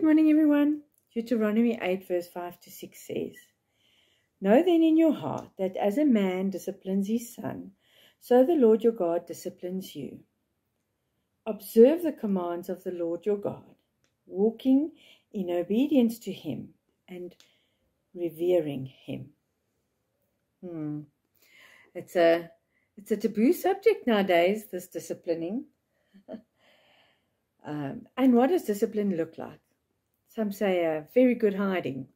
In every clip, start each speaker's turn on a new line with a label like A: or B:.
A: morning, everyone. Deuteronomy 8 verse 5 to 6 says, Know then in your heart that as a man disciplines his son, so the Lord your God disciplines you. Observe the commands of the Lord your God, walking in obedience to him and revering him. It's a taboo subject nowadays, this disciplining. And what does discipline look like? Some say a very good hiding,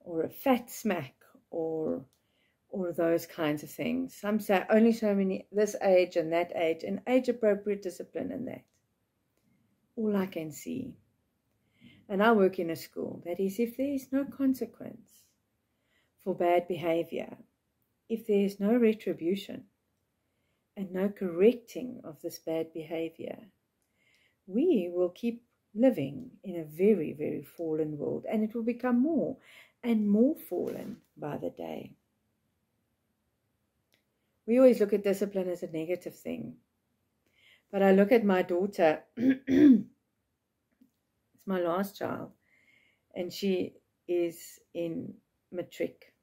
A: or a fat smack, or those kinds of things. Some say only so many, this age and that age, and age-appropriate discipline and that. All I can see. And I work in a school. That is, if there is no consequence for bad behavior, if there is no retribution and no correcting of this bad behavior, we will keep living in a very, very fallen world, and it will become more and more fallen by the day. We always look at discipline as a negative thing, but I look at my daughter, it's my last child, and she is in matric,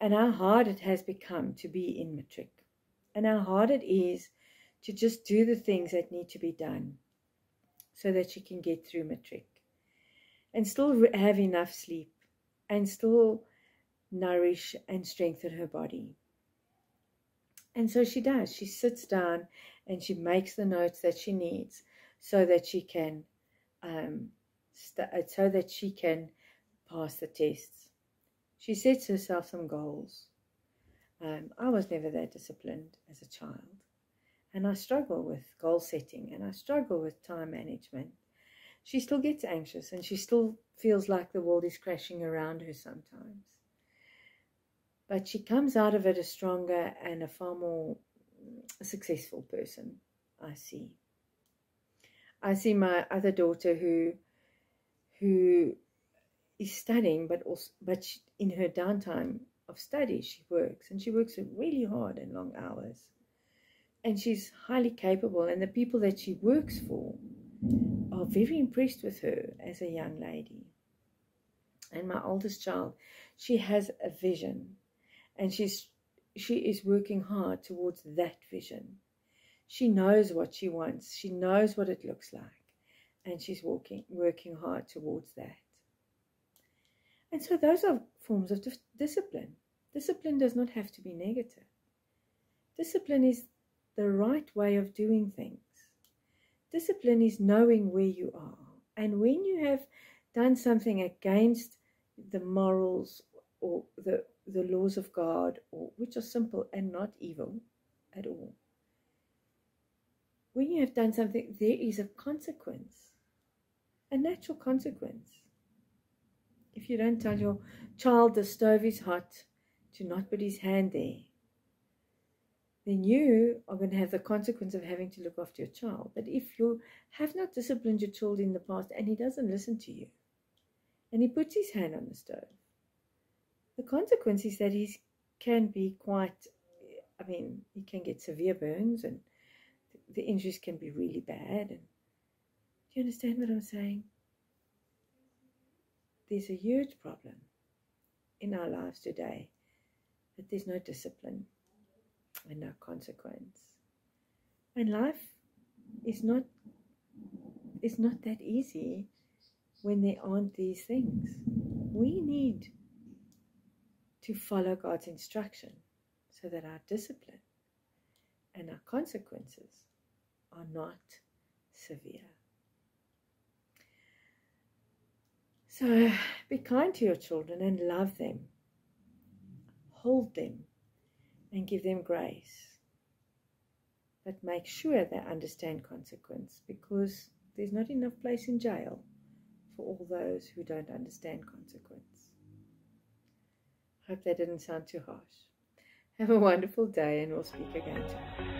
A: and how hard it has become to be in matric, and how hard it is to just do the things that need to be done so that she can get through matric and still have enough sleep and still nourish and strengthen her body. And so she does. She sits down and she makes the notes that she needs so that she can pass the tests. She sets herself some goals. I was never that disciplined as a child. And I struggle with goal setting, and I struggle with time management. She still gets anxious, and she still feels like the world is crashing around her sometimes. But she comes out of it a stronger and a far more successful person, I see. I see my other daughter who is studying, but she, in her downtime of study, she works, and she works really hard and long hours. And she's highly capable, and the people that she works for are very impressed with her as a young lady. And my oldest child, she has a vision, and she is working hard towards that vision. She knows what she wants. She knows what it looks like, and she's working hard towards that. And so those are forms of discipline. Discipline does not have to be negative. Discipline is the right way of doing things. Discipline is knowing where you are. And when you have done something against the morals or the laws of God, which are simple and not evil at all, when you have done something, there is a consequence, a natural consequence. If you don't tell your child the stove is hot, to not put his hand there, then you are going to have the consequence of having to look after your child. But if you have not disciplined your child in the past and he doesn't listen to you, and he puts his hand on the stove, the consequence is that he can be quite, he can get severe burns, and the injuries can be really bad. And do you understand what I'm saying? There's a huge problem in our lives today that there's no discipline and no consequence. And life is not that easy when there aren't these things. We need to follow God's instruction so that our discipline and our consequences are not severe. So be kind to your children and love them. Hold them and give them grace. But make sure they understand consequence, because there's not enough place in jail for all those who don't understand consequence. Hope that didn't sound too harsh. Have a wonderful day, and we'll speak again tomorrow.